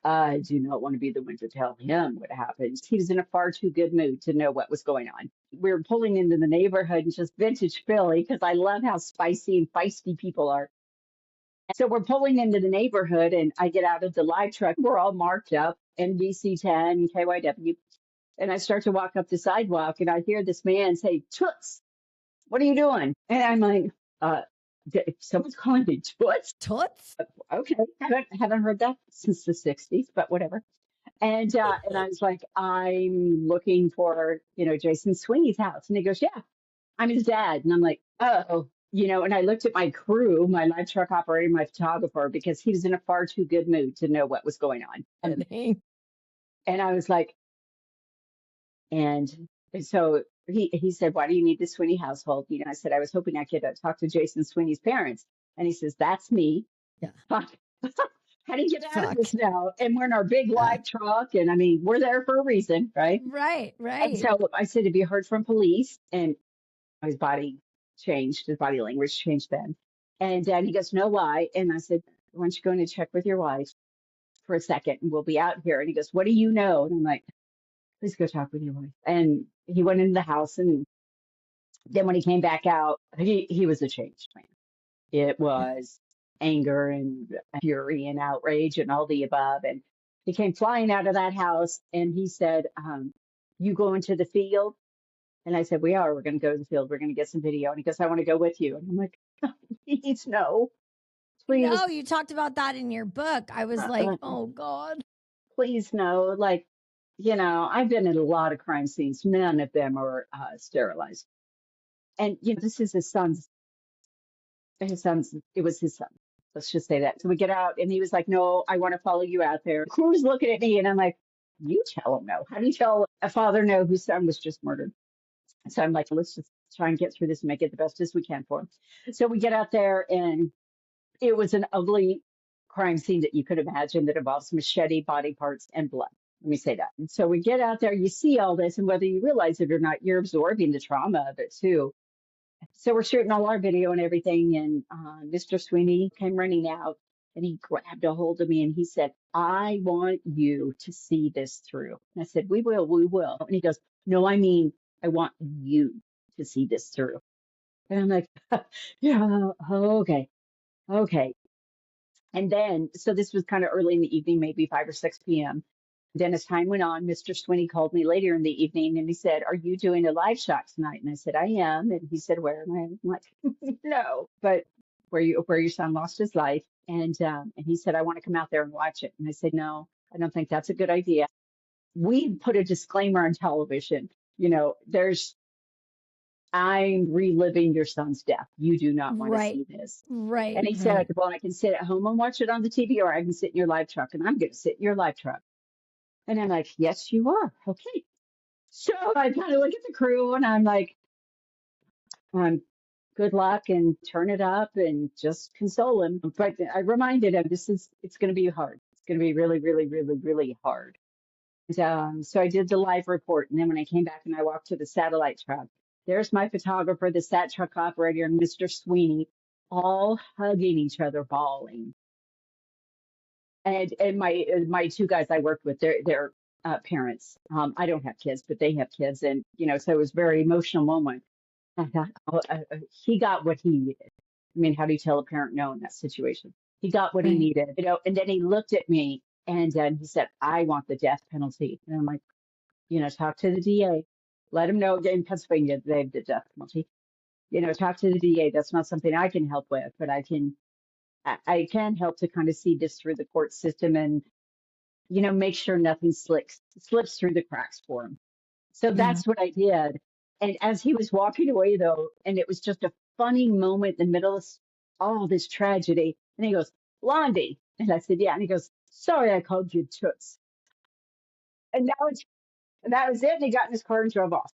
I do not want to be the one to tell him what happened. He was in a far too good mood to know what was going on. We were pulling into the neighborhood and just vintage Philly because I love how spicy and feisty people are. So we're pulling into the neighborhood and I get out of the live truck. We're all marked up, NBC 10, KYW. And I start to walk up the sidewalk and I hear this man say, Toots, what are you doing? And I'm like, uh, someone's calling me Toots. Toots? Okay, haven't heard that since the '60s, but whatever. And I was like, I'm looking for Jason Sweeney's house, and he goes, yeah, I'm his dad, and I'm like, oh, and I looked at my crew, my live truck operator, my photographer, because he was in a far too good mood to know what was going on, and I was like, and so he said, why do you need the Sweeney household? I said I was hoping I could talk to Jason Sweeney's parents, and he says, that's me. Yeah. How do you get out of this now? And we're in our big live truck. And I mean, we're there for a reason, right? Right. And so I said, have you heard from police? And his body changed, his body language changed then. And he goes, no, why? And I said, why don't you go in and check with your wife for a second and we'll be out here. And he goes, what do you know? And I'm like, please go talk with your wife. And he went into the house. And then when he came back out, he was a changed man. It was anger and fury and outrage and all the above. And he came flying out of that house and he said, you going to the field? And I said, we are. We're going to go to the field. We're going to get some video. And he goes, I want to go with you. And I'm like, please, no. Please. No, you talked about that in your book. I was like, oh, God. Please, no. Like, I've been at a lot of crime scenes. None of them are sterilized. And, this is his son's. It was his son. Let's just say that. So we get out and he was like, no, I want to follow you out there. Crew's looking at me and I'm like, you tell him no. How do you tell a father no whose son was just murdered? So I'm like, let's just try and get through this and make it the best as we can for him. So we get out there and it was an ugly crime scene that you could imagine that involves machete, body parts, and blood. Let me say that. And so we get out there, you see all this, and whether you realize it or not, you're absorbing the trauma of it too. So we're shooting all our video and everything. And Mr. Sweeney came running out and he grabbed a hold of me and he said, I want you to see this through. And I said, we will, we will. And he goes, no, I mean, I want you to see this through. And I'm like, yeah, okay, okay. And then, so this was kind of early in the evening, maybe 5 or 6 p.m. Then as time went on, Mr. Sweeney called me later in the evening and he said, are you doing a live shot tonight? And I said, I am. And he said, where? And I'm like, no, but where your son lost his life. And he said, I want to come out there and watch it. And I said, no, I don't think that's a good idea. We put a disclaimer on television. I'm reliving your son's death. You do not want to see this. Right. And he said, well, I can sit at home and watch it on the TV or I can sit in your live truck. And I'm going to sit in your live truck. And I'm like, yes, you are. Okay. So I kind of look at the crew and I'm like, good luck and turn it up and just console him. But I reminded him, it's going to be hard. It's going to be really, really, really, really hard. And, so I did the live report. And then when I came back and I walked to the satellite truck, there's my photographer, the sat truck operator, and Mr. Sweeney, all hugging each other, bawling. And my two guys I worked with, they're parents. I don't have kids, but they have kids, and so it was a very emotional moment. I thought, he got what he needed. I mean, how do you tell a parent no in that situation? He got what he needed, and then he looked at me and he said, I want the death penalty. And I'm like, talk to the DA. Let him know in Pennsylvania they have the death penalty. Talk to the DA. That's not something I can help with, but I can help to kind of see this through the court system and, make sure nothing slips through the cracks for him. So that's what I did. And as he was walking away, though, and it was just a funny moment in the middle of all this tragedy, and he goes, Blondie. And I said, yeah. And he goes, sorry, I called you Toots. And that was it. And he got in his car and drove off.